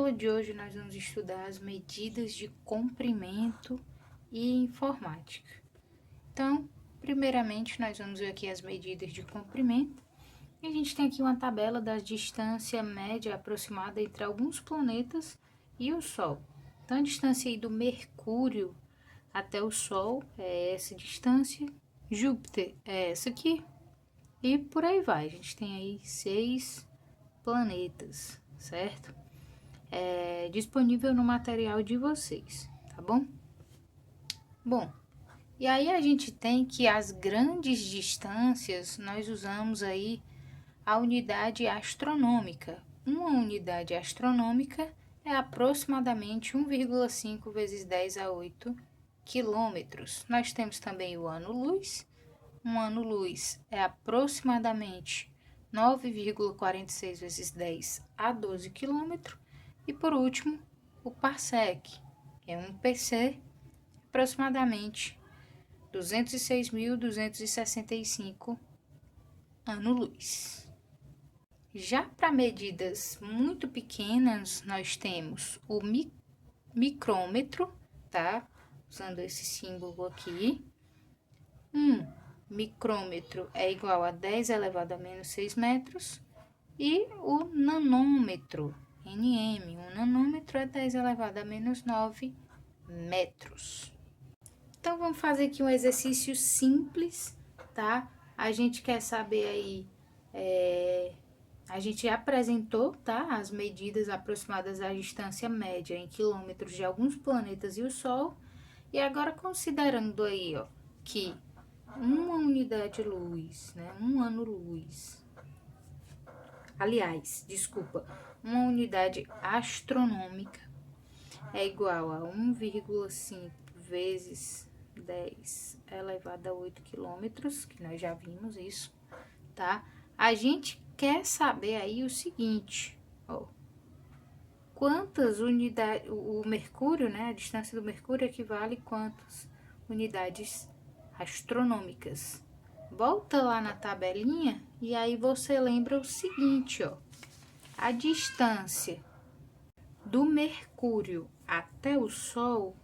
aula de hoje nós vamos estudar as medidas de comprimento e informática. Então, primeiramente, nós vamos ver aqui as medidas de comprimento. E a gente tem aqui uma tabela da distância média aproximada entre alguns planetas e o Sol. Então, a distância aí do Mercúrio até o Sol é essa distância, Júpiter é essa aqui, e por aí vai. A gente tem aí 6 planetas, certo? Disponível no material de vocês, tá bom? Bom, e aí a gente tem que as grandes distâncias nós usamos aí a unidade astronômica. Uma unidade astronômica é aproximadamente 1,5 vezes 10 a 8 quilômetros. Nós temos também o ano-luz. Um ano-luz é aproximadamente 9,46 vezes 10 a 12 quilômetros. E por último, o parsec, que é um PC, aproximadamente 206.265 ano-luz. Já para medidas muito pequenas, nós temos o micrômetro, tá? Usando esse símbolo aqui. Micrômetro é igual a 10 elevado a menos 6 metros. E o nanômetro, NM, um nanômetro é 10 elevado a menos 9 metros. Então, vamos fazer aqui um exercício simples, tá? A gente quer saber aí, a gente apresentou, tá? As medidas aproximadas da distância média em quilômetros de alguns planetas e o Sol. E agora, considerando aí, ó, que uma unidade luz, né? Um ano-luz. Aliás, desculpa, uma unidade astronômica é igual a 1,5 vezes 10 elevado a 8 quilômetros, que nós já vimos isso, tá? A gente quer saber aí o seguinte, ó, quantas unidades, o Mercúrio, né? A distância do Mercúrio equivale a quantas unidades astronômicas? Volta lá na tabelinha e aí você lembra o seguinte, ó. A distância do Mercúrio até o Sol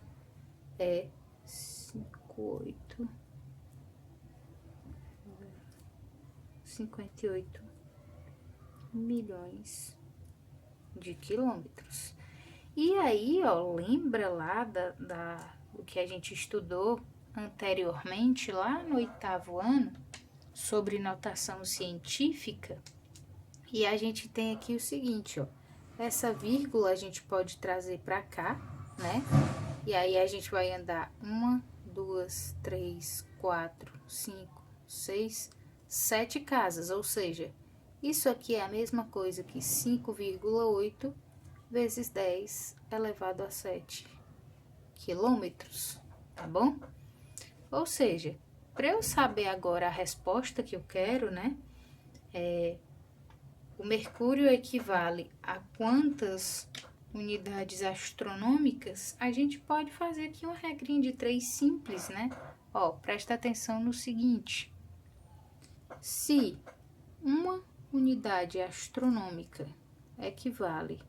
é 58 milhões de quilômetros. E aí, ó, lembra lá do que a gente estudou anteriormente, lá no 8º ano, sobre notação científica? E a gente tem aqui o seguinte, ó, essa vírgula a gente pode trazer para cá, né? E aí a gente vai andar 1, 2, 3, 4, 5, 6, 7 casas, ou seja, isso aqui é a mesma coisa que 5,8 vezes 10 elevado a 7 quilômetros, tá bom? Ou seja, para eu saber agora a resposta que eu quero, né? O Mercúrio equivale a quantas unidades astronômicas? A gente pode fazer aqui uma regrinha de 3 simples, né? Ó, presta atenção no seguinte. Se uma unidade astronômica equivale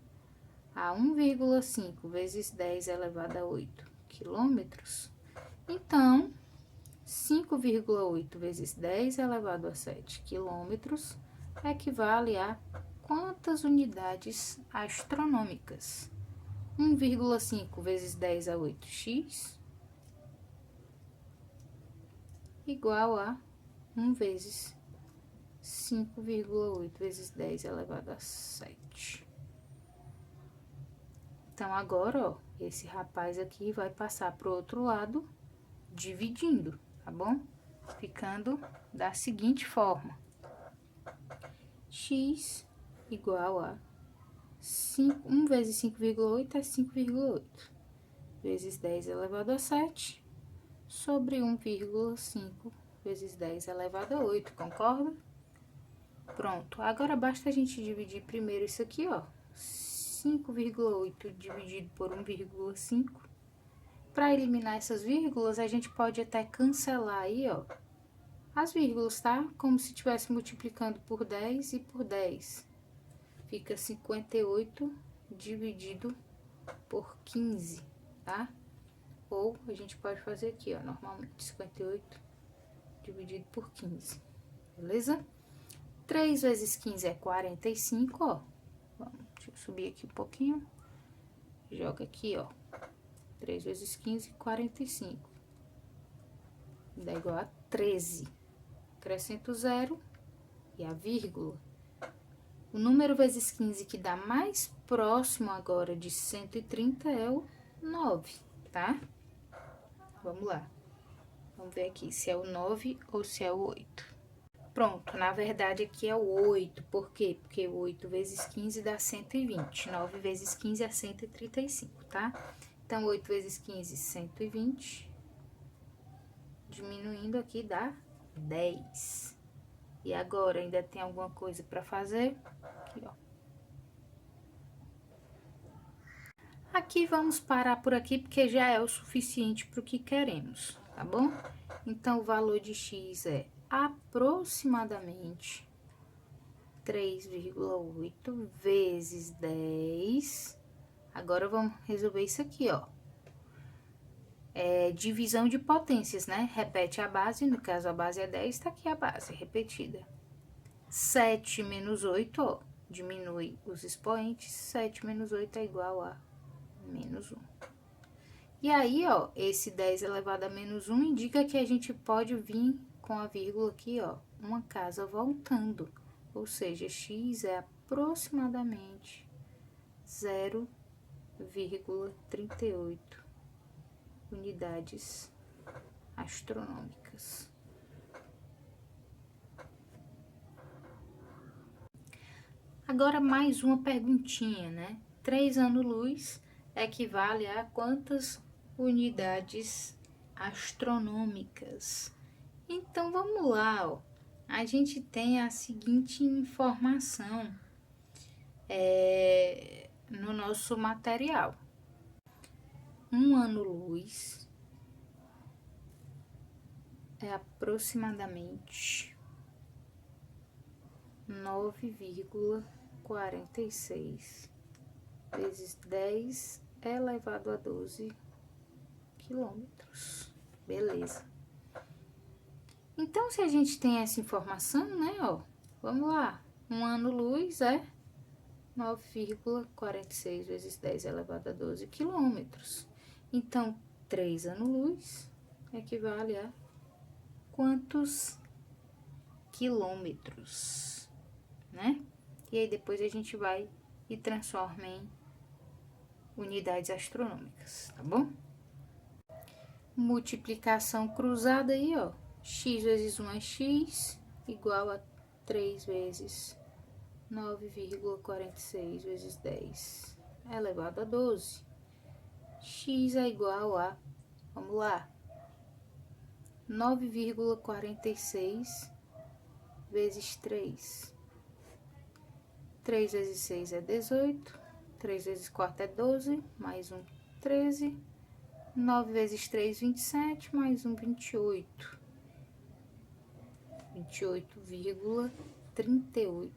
a 1,5 vezes 10 elevado a 8 quilômetros, então 5,8 vezes 10 elevado a 7 quilômetros equivale a quantas unidades astronômicas? 1,5 vezes 10 a 8x igual a 1 vezes 5,8 vezes 10 elevado a 7. Então, agora, ó, esse rapaz aqui vai passar para o outro lado, dividindo, tá bom? Ficando da seguinte forma. X igual a 1 vezes 5,8 é 5,8 vezes 10 elevado a 7 sobre 1,5 vezes 10 elevado a 8, concorda? Pronto, agora basta a gente dividir primeiro isso aqui, ó, 5,8 dividido por 1,5. Para eliminar essas vírgulas, a gente pode até cancelar aí, ó, as vírgulas, tá? Como se estivesse multiplicando por 10 e por 10. Fica 58 dividido por 15, tá? Ou a gente pode fazer aqui, ó, normalmente 58 dividido por 15, beleza? 3 vezes 15 é 45, ó. Deixa eu subir aqui um pouquinho. Joga aqui, ó. 3 vezes 15, 45. Dá igual a 13. Acrescento zero e a vírgula. O número vezes 15 que dá mais próximo agora de 130 é o 9, tá? Vamos lá. Vamos ver aqui se é o 9 ou se é o 8. Pronto, na verdade aqui é o 8. Por quê? Porque 8 vezes 15 dá 120. 9 vezes 15 é 135, tá? Então, 8 vezes 15, 120. Diminuindo aqui dá 10. E agora, ainda tem alguma coisa para fazer? Aqui, ó. Aqui vamos parar por aqui, porque já é o suficiente para o que queremos, tá bom? Então, o valor de x é aproximadamente 3,8 vezes 10. Agora, vamos resolver isso aqui, ó. É divisão de potências, né? Repete a base, no caso a base é 10, tá aqui a base repetida. 7 menos 8, ó, diminui os expoentes, 7 menos 8 é igual a menos 1. E aí, ó, esse 10 elevado a menos 1 indica que a gente pode vir com a vírgula aqui, ó, uma casa voltando. Ou seja, x é aproximadamente 0,38 unidades astronômicas. Agora, mais uma perguntinha, né? 3 anos-luz equivale a quantas unidades astronômicas? Então, vamos lá, ó. A gente tem a seguinte informação no nosso material. 1 ano-luz é aproximadamente 9,46 vezes 10 elevado a 12 quilômetros. Beleza. Então, se a gente tem essa informação, né, ó, vamos lá. 1 ano-luz é 9,46 vezes 10 elevado a 12 quilômetros. Então, 3 anos-luz equivale a quantos quilômetros, né? E aí, depois a gente vai e transforma em unidades astronômicas, tá bom? Multiplicação cruzada aí, ó. X vezes 1 é x, igual a 3 vezes 9,46 vezes 10 elevado a 12. X é igual a, vamos lá, 9,46 vezes 3. 3 vezes 6 é 18. 3 vezes 4 é 12. Mais um, 13. 9 vezes 3, 27. Mais um, 28. 28,38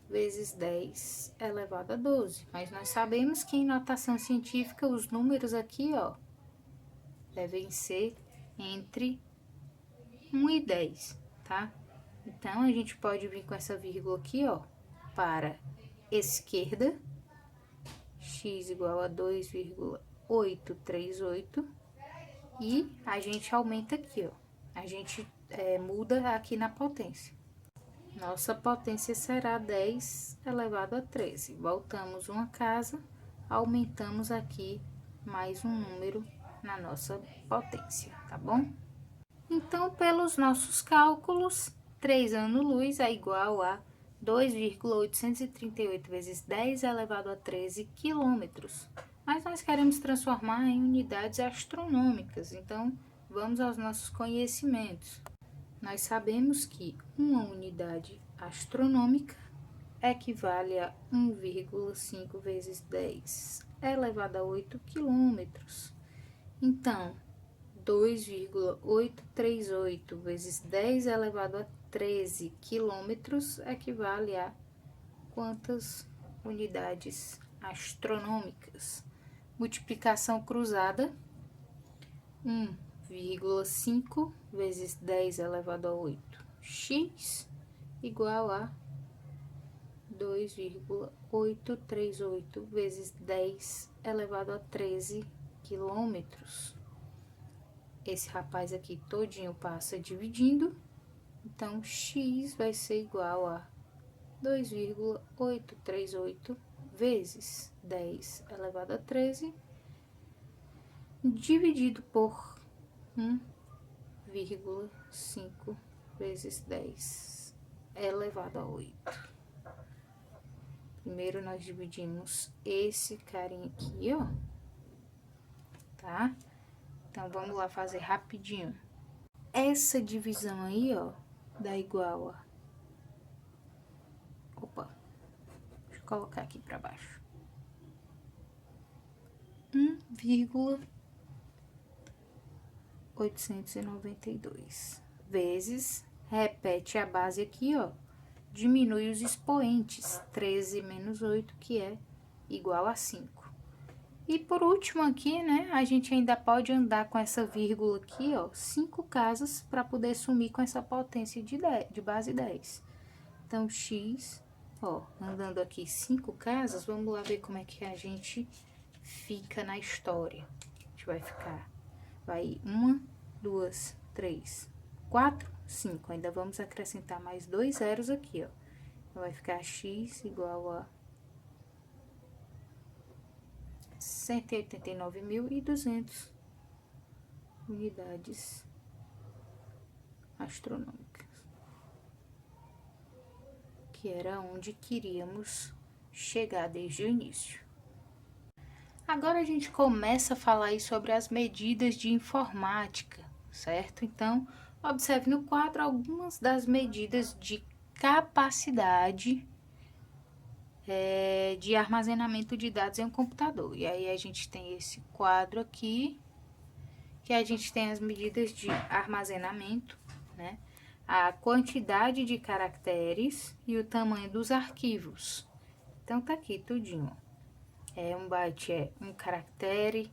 vezes 10 elevado a 12. Mas nós sabemos que em notação científica os números aqui, ó, devem ser entre 1 e 10, tá? Então, a gente pode vir com essa vírgula aqui, ó, para esquerda, x igual a 2,838, e a gente aumenta aqui, ó, a gente muda aqui na potência. Nossa potência será 10 elevado a 13. Voltamos uma casa, aumentamos aqui mais um número na nossa potência, tá bom? Então, pelos nossos cálculos, 3 anos-luz é igual a 2,838 vezes 10 elevado a 13 quilômetros. Mas nós queremos transformar em unidades astronômicas, então vamos aos nossos conhecimentos. Nós sabemos que uma unidade astronômica equivale a 1,5 vezes 10 elevado a 8 quilômetros. Então, 2,838 vezes 10 elevado a 13 quilômetros equivale a quantas unidades astronômicas. Multiplicação cruzada, 1,5 vezes 10 elevado a 8, x igual a 2,838 vezes 10 elevado a 13 quilômetros. Esse rapaz aqui todinho passa dividindo, então x vai ser igual a 2,838 vezes 10 elevado a 13 dividido por 1,5 vezes 10 elevado a 8. Primeiro nós dividimos esse carinha aqui, ó, tá? Então, vamos lá fazer rapidinho. Essa divisão aí, ó, dá igual a... Opa, deixa eu colocar aqui pra baixo. 1,892 vezes, repete a base aqui, ó, diminui os expoentes, 13 menos 8, que é igual a 5. E por último aqui, né, a gente ainda pode andar com essa vírgula aqui, ó, 5 casas para poder sumir com essa potência de base 10. Então, x, ó, andando aqui 5 casas, vamos lá ver como é que a gente fica na história. A gente vai ficar, vai 1, 2, 3, 4, 5. Ainda vamos acrescentar mais 2 zeros aqui, ó. Então, vai ficar x igual a 189.200 unidades astronômicas, que era onde queríamos chegar desde o início. Agora a gente começa a falar aí sobre as medidas de informática, certo? Então, observe no quadro algumas das medidas de capacidade de armazenamento de dados em um computador. E aí a gente tem esse quadro aqui, que a gente tem as medidas de armazenamento, né? A quantidade de caracteres e o tamanho dos arquivos. Então, tá aqui tudinho. 1 byte é 1 caractere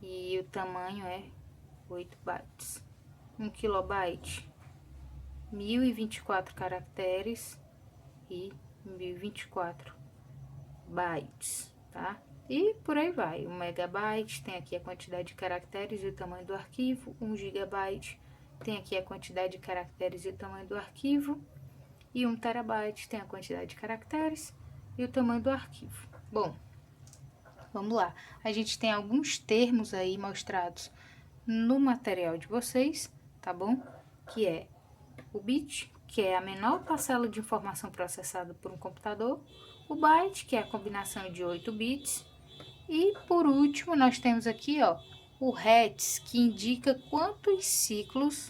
e o tamanho é 8 bytes. 1 kilobyte, 1024 caracteres e 1024 bytes, tá? E por aí vai. 1 megabyte tem aqui a quantidade de caracteres e o tamanho do arquivo. 1 gigabyte tem aqui a quantidade de caracteres e o tamanho do arquivo. E 1 terabyte tem a quantidade de caracteres e o tamanho do arquivo. Bom, vamos lá. A gente tem alguns termos aí mostrados no material de vocês, tá bom? Que é o bit, que é a menor parcela de informação processada por um computador, o byte, que é a combinação de 8 bits, e por último nós temos aqui, ó, o hertz, que indica quantos ciclos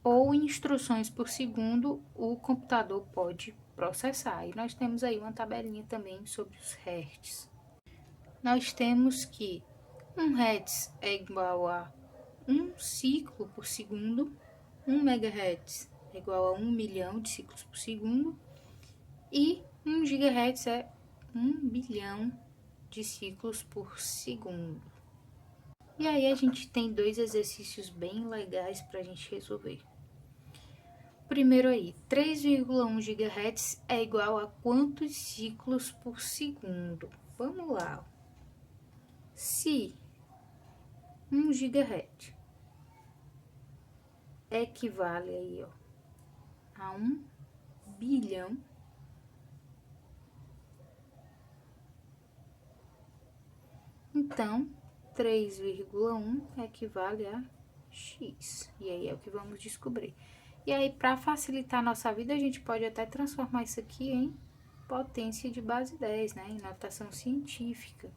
ou instruções por segundo o computador pode processar. E nós temos aí uma tabelinha também sobre os hertz. Nós temos que 1 hertz é igual a 1 ciclo por segundo, 1 megahertz é igual a 1 milhão de ciclos por segundo e 1 gigahertz é 1 bilhão de ciclos por segundo. E aí a gente tem 2 exercícios bem legais para a gente resolver. Primeiro aí, 3,1 GHz é igual a quantos ciclos por segundo? Vamos lá. Se 1 GHz equivale aí, ó, a 1 bilhão, então 3,1 equivale a x. E aí é o que vamos descobrir. E aí, para facilitar a nossa vida, a gente pode até transformar isso aqui em potência de base 10, né? Em notação científica.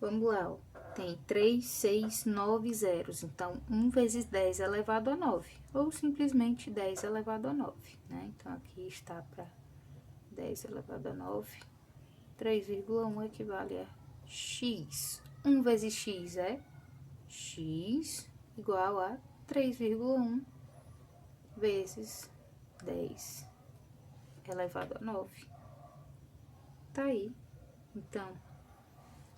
Vamos lá, ó. Tem 3, 6, 9 zeros. Então, 1 vezes 10 elevado a 9. Ou simplesmente 10 elevado a 9, né? Então, aqui está para 10 elevado a 9. 3,1 equivale a x. 1 vezes x é x igual a 3,1 vezes 10 elevado a 9. tá aí. Então,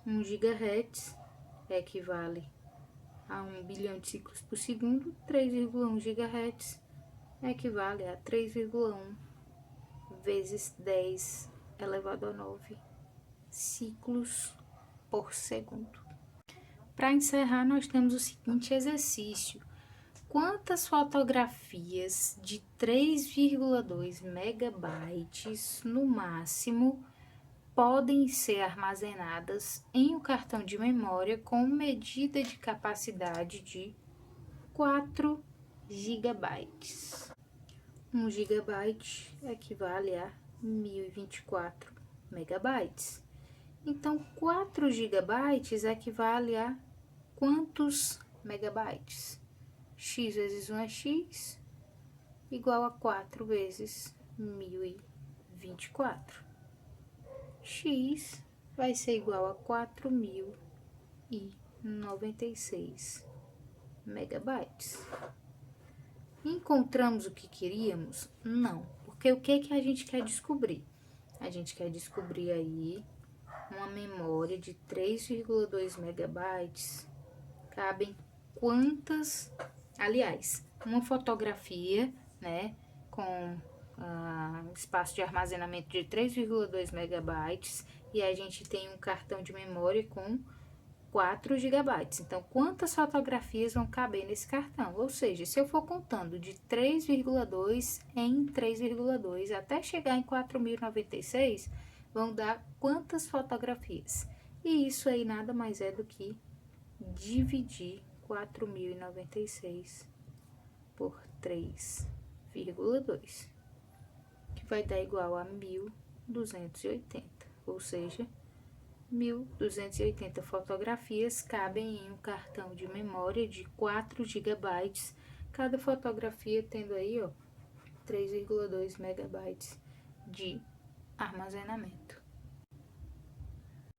1 GHz equivale a 1 bilhão de ciclos por segundo, 3,1 GHz equivale a 3,1 vezes 10 elevado a 9 ciclos por segundo. Para encerrar, nós temos o seguinte exercício. Quantas fotografias de 3,2 megabytes no máximo podem ser armazenadas em um cartão de memória com medida de capacidade de 4 gigabytes? 1 gigabyte equivale a 1024 megabytes. Então, 4 gigabytes equivale a quantos megabytes? X vezes 1 é x, igual a 4 vezes 1024. X vai ser igual a 4.096 megabytes. Encontramos o que queríamos? Não, porque o que a gente quer descobrir? A gente quer descobrir aí uma memória de 3,2 megabytes. Cabem quantas? Aliás, uma fotografia, né, com espaço de armazenamento de 3,2 megabytes e a gente tem um cartão de memória com 4 gigabytes. Então, quantas fotografias vão caber nesse cartão? Ou seja, se eu for contando de 3,2 em 3,2 até chegar em 4.096, vão dar quantas fotografias? E isso aí nada mais é do que dividir 4.096 por 3,2, que vai dar igual a 1.280, ou seja, 1.280 fotografias cabem em um cartão de memória de 4 gigabytes, cada fotografia tendo aí, ó, 3,2 megabytes de armazenamento.